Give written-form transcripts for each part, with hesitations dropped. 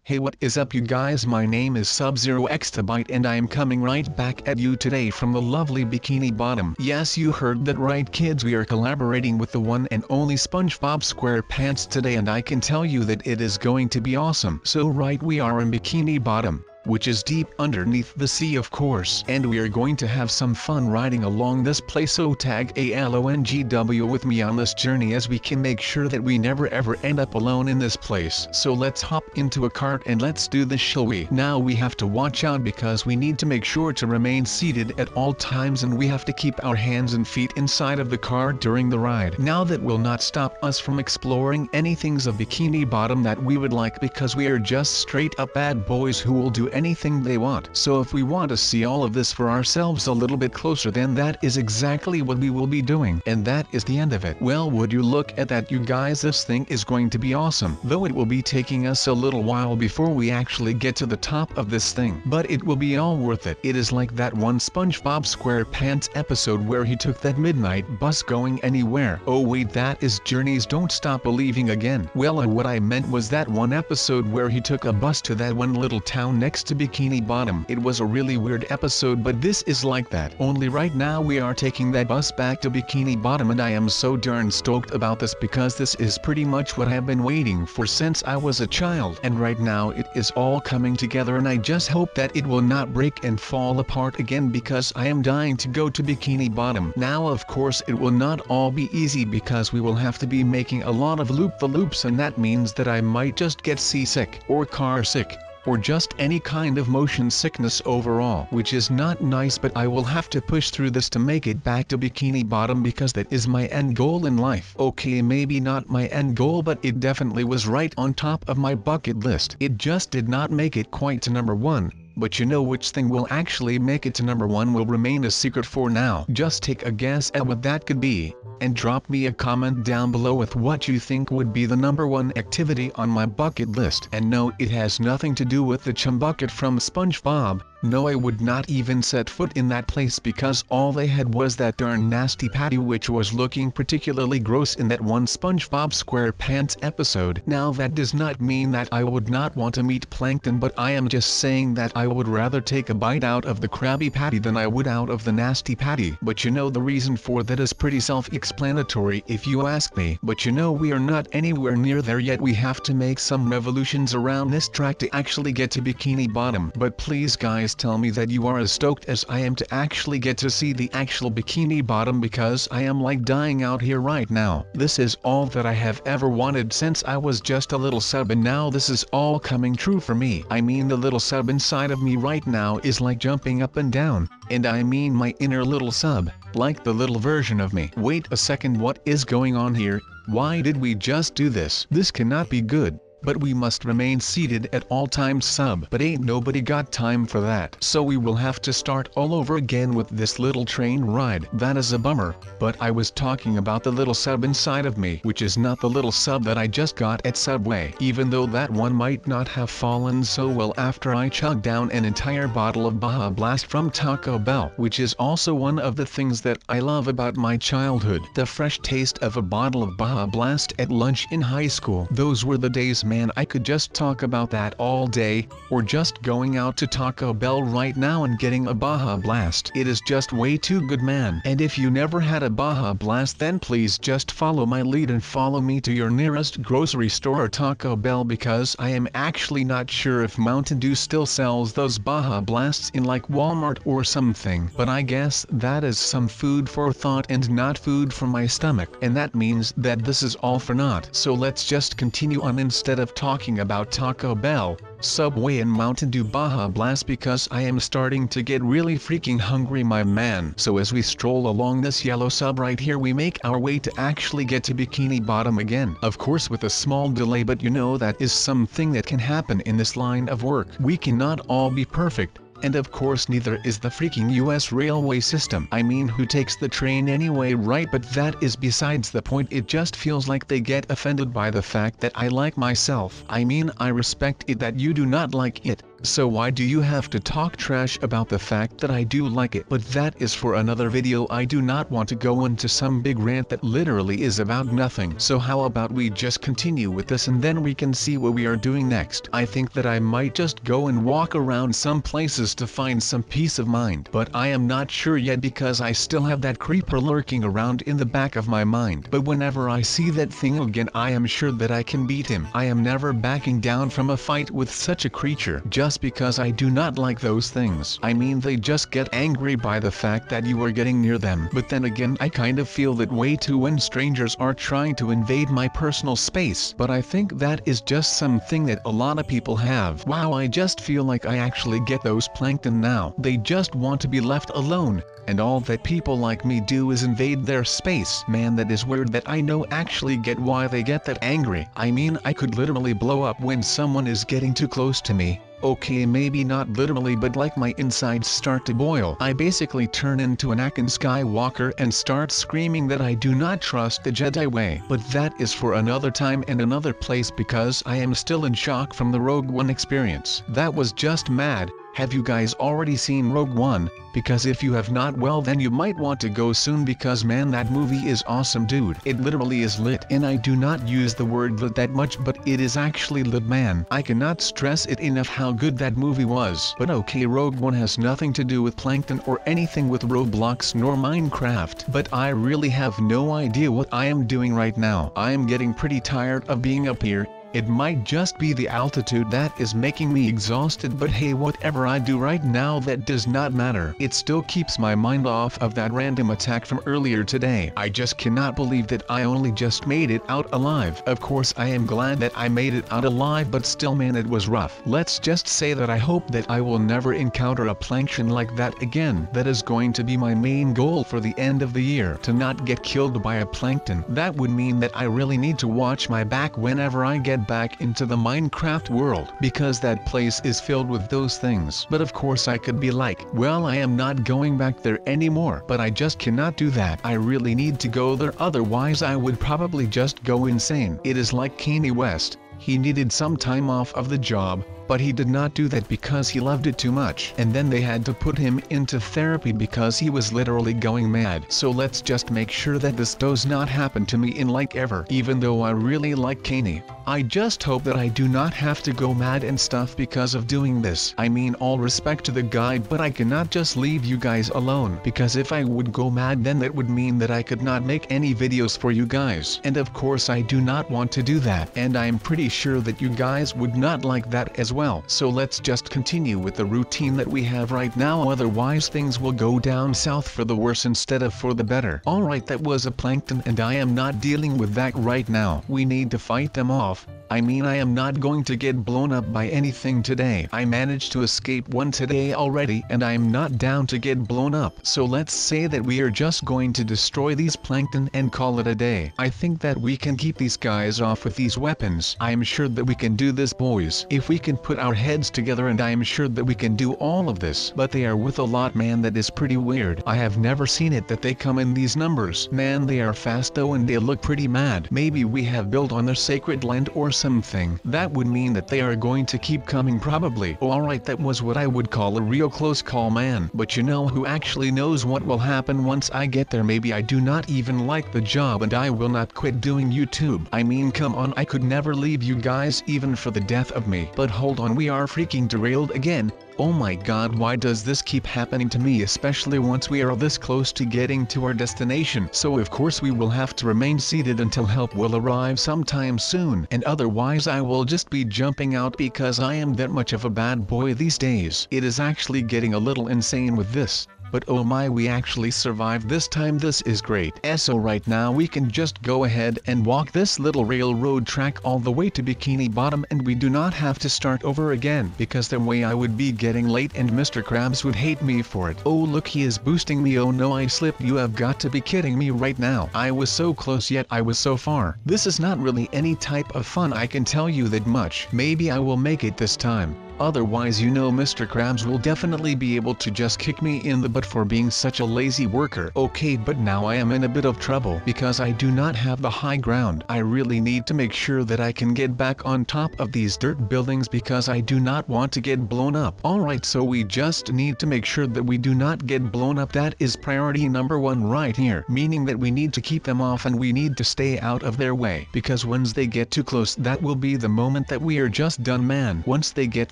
Hey, what is up you guys, my name is SubZeroExtabyte and I am coming right back at you today from the lovely Bikini Bottom. Yes, you heard that right kids, we are collaborating with the one and only Spongebob SquarePants today, and I can tell you that it is going to be awesome. So right, we are in Bikini Bottom, which is deep underneath the sea of course, and we are going to have some fun riding along this place, so tag alongw with me on this journey as we can make sure that we never ever end up alone in this place. So let's hop into a cart and let's do this, shall we? Now we have to watch out because we need to make sure to remain seated at all times, and we have to keep our hands and feet inside of the car during the ride. Now that will not stop us from exploring anything of Bikini Bottom that we would like, because we are just straight up bad boys who will do anything they want. So if we want to see all of this for ourselves a little bit closer, then that is exactly what we will be doing, and that is the end of it. Well, would you look at that you guys, this thing is going to be awesome, though it will be taking us a little while before we actually get to the top of this thing, but it will be all worth it. It is like that one Spongebob SquarePants episode where he took that midnight bus going anywhere. Oh wait, that is Journeys Don't Stop Believing again. Well, what I meant was that one episode where he took a bus to that one little town next to Bikini Bottom. It was a really weird episode, but this is like that. Only right now we are taking that bus back to Bikini Bottom, and I am so darn stoked about this because this is pretty much what I have been waiting for since I was a child, and right now it is all coming together, and I just hope that it will not break and fall apart again because I am dying to go to Bikini Bottom. Now of course it will not all be easy because we will have to be making a lot of loop-the-loops, and that means that I might just get seasick or car sick, or just any kind of motion sickness overall, which is not nice, but I will have to push through this to make it back to Bikini Bottom because that is my end goal in life. Okay, maybe not my end goal, but it definitely was right on top of my bucket list. It just did not make it quite to number 1. But you know which thing will actually make it to number 1 will remain a secret for now. Just take a guess at what that could be, and drop me a comment down below with what you think would be the number 1 activity on my bucket list. And no, it has nothing to do with the chum bucket from SpongeBob. No, I would not even set foot in that place because all they had was that darn nasty patty, which was looking particularly gross in that one Spongebob SquarePants episode. Now that does not mean that I would not want to meet Plankton, but I am just saying that I would rather take a bite out of the Krabby Patty than I would out of the nasty patty. But you know the reason for that is pretty self-explanatory if you ask me. But you know we are not anywhere near there yet. We have to make some revolutions around this track to actually get to Bikini Bottom. But please guys, tell me that you are as stoked as I am to actually get to see the actual Bikini Bottom, because I am like dying out here right now. This is all that I have ever wanted since I was just a little sub, and now this is all coming true for me. I mean, the little sub inside of me right now is like jumping up and down, and I mean my inner little sub, like the little version of me. Wait a second, what is going on here? Why did we just do this? This cannot be good. But we must remain seated at all times, sub. But ain't nobody got time for that. So we will have to start all over again with this little train ride. That is a bummer, but I was talking about the little sub inside of me, which is not the little sub that I just got at Subway, even though that one might not have fallen so well after I chugged down an entire bottle of Baja Blast from Taco Bell, which is also one of the things that I love about my childhood. The fresh taste of a bottle of Baja Blast at lunch in high school. Those were the days, man. I could just talk about that all day, or just going out to Taco Bell right now and getting a Baja Blast. It is just way too good, man. And if you never had a Baja Blast, then please just follow my lead and follow me to your nearest grocery store or Taco Bell, because I am actually not sure if Mountain Dew still sells those Baja Blasts in like Walmart or something. But I guess that is some food for thought and not food for my stomach, and that means that this is all for naught. So let's just continue on instead of talking about Taco Bell, Subway and Mountain Dew Baja Blast, because I am starting to get really freaking hungry, my man. So as we stroll along this yellow sub right here, we make our way to actually get to Bikini Bottom again. Of course with a small delay, but you know that is something that can happen in this line of work. We cannot all be perfect, And of course neither is the freaking US railway system. I mean, who takes the train anyway, right? But that is besides the point. It just feels like they get offended by the fact that I like myself. I mean, I respect it that you do not like it. So why do you have to talk trash about the fact that I do like it? But that is for another video. I do not want to go into some big rant that literally is about nothing. So how about we just continue with this and then we can see what we are doing next. I think that I might just go and walk around some places to find some peace of mind. But I am not sure yet because I still have that creeper lurking around in the back of my mind. But whenever I see that thing again, I am sure that I can beat him. I am never backing down from a fight with such a creature. Just because I do not like those things. I mean, they just get angry by the fact that you are getting near them. But then again, I kind of feel that way too when strangers are trying to invade my personal space. But I think that is just something that a lot of people have. Wow, I just feel like I actually get those Plankton now. They just want to be left alone. And all that people like me do is invade their space. Man, that is weird that I know actually get why they get that angry. I mean, I could literally blow up when someone is getting too close to me. Okay, maybe not literally, but like my insides start to boil. I basically turn into an Anakin Skywalker and start screaming that I do not trust the Jedi way. But that is for another time and another place because I am still in shock from the Rogue One experience. That was just mad. Have you guys already seen Rogue One? Because if you have not, well then you might want to go soon because man, that movie is awesome, dude. It literally is lit. And I do not use the word lit that much, but it is actually lit, man. I cannot stress it enough how good that movie was. But okay, Rogue One has nothing to do with Plankton or anything with Roblox nor Minecraft. But I really have no idea what I am doing right now. I am getting pretty tired of being up here. It might just be the altitude that is making me exhausted, but hey, whatever I do right now, that does not matter. It still keeps my mind off of that random attack from earlier today. I just cannot believe that I only just made it out alive. Of course I am glad that I made it out alive, but still man, it was rough. Let's just say that I hope that I will never encounter a Plankton like that again. That is going to be my main goal for the end of the year, to not get killed by a Plankton. That would mean that I really need to watch my back whenever I get back into the Minecraft world, because that place is filled with those things. But of course I could be like, well, I am not going back there anymore, but I just cannot do that. I really need to go there, otherwise I would probably just go insane. It is like Kanye West. He needed some time off of the job, but he did not do that because he loved it too much. And then they had to put him into therapy because he was literally going mad. So let's just make sure that this does not happen to me in like ever. Even though I really like Kanye, I just hope that I do not have to go mad and stuff because of doing this. I mean, all respect to the guy, but I cannot just leave you guys alone, because if I would go mad, then that would mean that I could not make any videos for you guys. And of course I do not want to do that, and I am pretty sure that you guys would not like that as well. So let's just continue with the routine that we have right now, otherwise things will go down south for the worse instead of for the better. Alright, that was a Plankton and I am not dealing with that right now. We need to fight them off. I mean, I am not going to get blown up by anything today. I managed to escape one today already and I am not down to get blown up. So let's say that we are just going to destroy these Plankton and call it a day. I think that we can keep these guys off with these weapons. I am sure that we can do this, boys. If we can put our heads together, and I am sure that we can do all of this. But they are with a lot, man. That is pretty weird. I have never seen it that they come in these numbers. Man, they are fast though and they look pretty mad. Maybe we have built on their sacred land or something. That would mean that they are going to keep coming probably. Oh, alright, that was what I would call a real close call, man. But you know who actually knows what will happen once I get there? Maybe I do not even like the job and I will not quit doing YouTube. I mean, come on, I could never leave you guys even for the death of me. But hold on, we are freaking derailed again. Oh my god, why does this keep happening to me, especially once we are this close to getting to our destination? So of course we will have to remain seated until help will arrive sometime soon, and otherwise I will just be jumping out because I am that much of a bad boy these days. It is actually getting a little insane with this. But oh my, we actually survived this time. This is great. So right now we can just go ahead and walk this little railroad track all the way to Bikini Bottom, and we do not have to start over again, because the way I would be getting late and Mr. Krabs would hate me for it. Oh look, he is boosting me. Oh no, I slipped. You have got to be kidding me right now. I was so close yet I was so far. This is not really any type of fun, I can tell you that much. Maybe I will make it this time. Otherwise you know Mr. Krabs will definitely be able to just kick me in the butt for being such a lazy worker. Okay, but now I am in a bit of trouble because I do not have the high ground. I really need to make sure that I can get back on top of these dirt buildings because I do not want to get blown up. Alright, so we just need to make sure that we do not get blown up. That is priority number 1 right here, meaning that we need to keep them off and we need to stay out of their way, because once they get too close, that will be the moment that we are just done, man. Once they get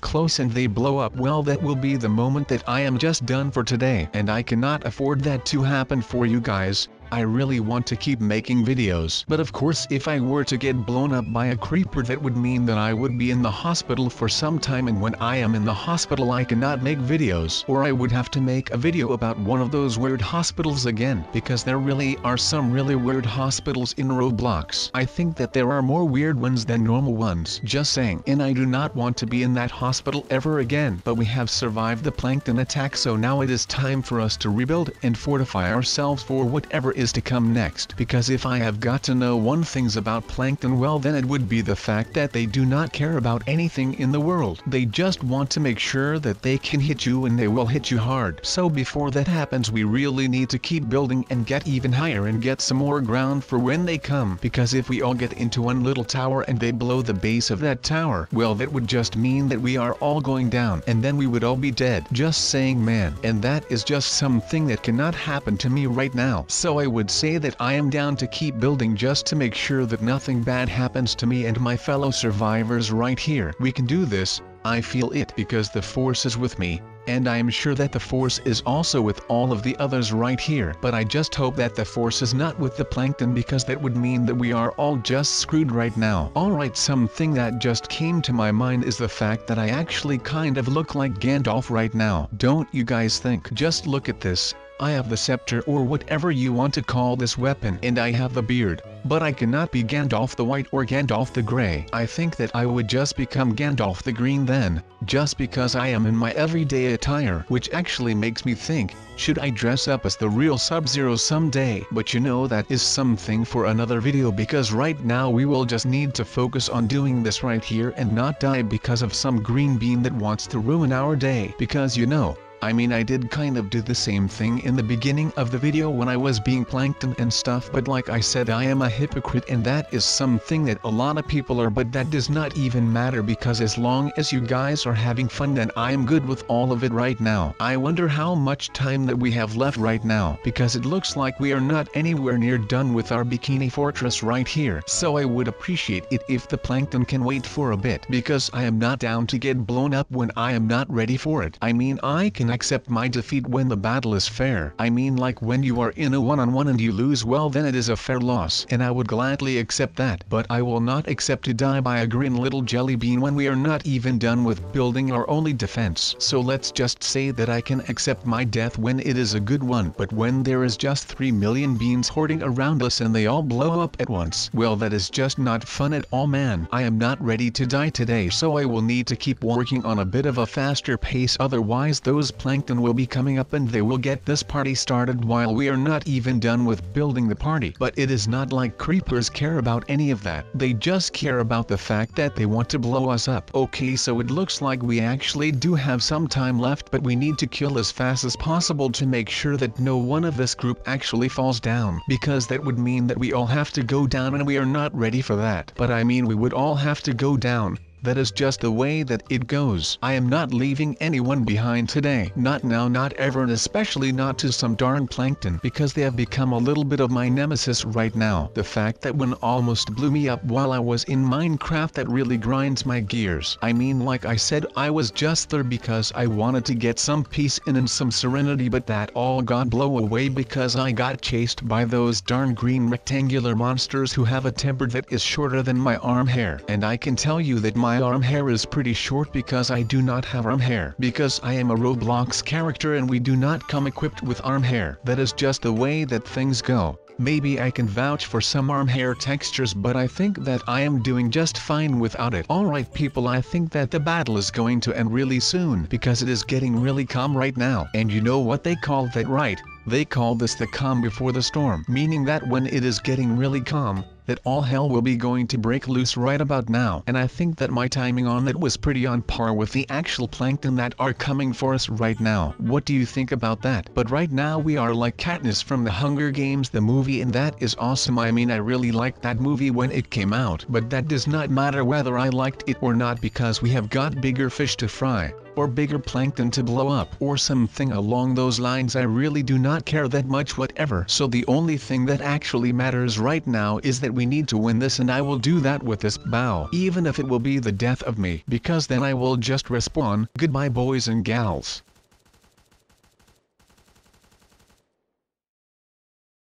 close and they blow up, well, that will be the moment that I am just done for today, and I cannot afford that to happen for you guys. I really want to keep making videos, but of course if I were to get blown up by a creeper, that would mean that I would be in the hospital for some time, and when I am in the hospital I cannot make videos, or I would have to make a video about one of those weird hospitals again, because there really are some really weird hospitals in Roblox. I think that there are more weird ones than normal ones, just saying, and I do not want to be in that hospital ever again. But we have survived the Plankton attack, so now it is time for us to rebuild and fortify ourselves for whatever is to come next, because if I have got to know one thing about Plankton, well then it would be the fact that they do not care about anything in the world. They just want to make sure that they can hit you, and they will hit you hard. So before that happens, we really need to keep building and get even higher and get some more ground for when they come, because if we all get into one little tower and they blow the base of that tower, well that would just mean that we are all going down and then we would all be dead. Just saying, man, and that is just something that cannot happen to me right now. So I would say that I am down to keep building just to make sure that nothing bad happens to me and my fellow survivors right here. We can do this. I feel it because the force is with me, and I am sure that the force is also with all of the others right here. But I just hope that the force is not with the Plankton, because that would mean that we are all just screwed right now. Alright, something that just came to my mind is the fact that I actually kind of look like Gandalf right now. Don't you guys think? Just look at this. I have the scepter, or whatever you want to call this weapon, and I have the beard, but I cannot be Gandalf the White or Gandalf the Grey. I think that I would just become Gandalf the Green then, just because I am in my everyday attire, which actually makes me think, should I dress up as the real Sub-Zero someday? But you know, that is something for another video, because right now we will just need to focus on doing this right here and not die because of some green bean that wants to ruin our day. Because you know, I mean, I did kind of do the same thing in the beginning of the video when I was being Plankton and stuff, but like I said, I am a hypocrite, and that is something that a lot of people are, but that does not even matter, because as long as you guys are having fun, then I am good with all of it right now. I wonder how much time that we have left right now, because it looks like we are not anywhere near done with our Bikini Fortress right here. So I would appreciate it if the Plankton can wait for a bit, because I am not down to get blown up when I am not ready for it. I mean, I can accept my defeat when the battle is fair. I mean, like when you are in a one-on-one and you lose, well then it is a fair loss, and I would gladly accept that. But I will not accept to die by a green little jelly bean when we are not even done with building our only defense. So let's just say that I can accept my death when it is a good one, but when there is just 3 million beans hoarding around us and they all blow up at once, well that is just not fun at all, man. I am not ready to die today, so I will need to keep working on a bit of a faster pace, otherwise those Plankton will be coming up and they will get this party started while we are not even done with building the party. But it is not like creepers care about any of that. They just care about the fact that they want to blow us up. Okay, so it looks like we actually do have some time left, but we need to kill as fast as possible to make sure that no one of this group actually falls down, because that would mean that we all have to go down, and we are not ready for that. But I mean, we would all have to go down. That is just the way that it goes. I am not leaving anyone behind today. Not now, not ever, and especially not to some darn Plankton, because they have become a little bit of my nemesis right now. The fact that one almost blew me up while I was in Minecraft, that really grinds my gears. I mean, like I said, I was just there because I wanted to get some peace and some serenity, but that all got blown away because I got chased by those darn green rectangular monsters who have a temper that is shorter than my arm hair. And I can tell you that my arm hair is pretty short because I do not have arm hair, because I am a Roblox character and we do not come equipped with arm hair. That is just the way that things go. Maybe I can vouch for some arm hair textures, but I think that I am doing just fine without it. Alright people, I think that the battle is going to end really soon, because it is getting really calm right now. And you know what they call that, right? They call this the calm before the storm, meaning that when it is getting really calm, that all hell will be going to break loose right about now. And I think that my timing on that was pretty on par with the actual Plankton that are coming for us right now. What do you think about that? But right now we are like Katniss from the Hunger Games the movie, and that is awesome. I mean, I really liked that movie when it came out, but that does not matter whether I liked it or not, because we have got bigger fish to fry, or bigger plankton to blow up, or something along those lines. I really do not care that much whatever. So the only thing that actually matters right now is that we need to win this, and I will do that with this bow, even if it will be the death of me, because then I will just respawn. Goodbye boys and gals.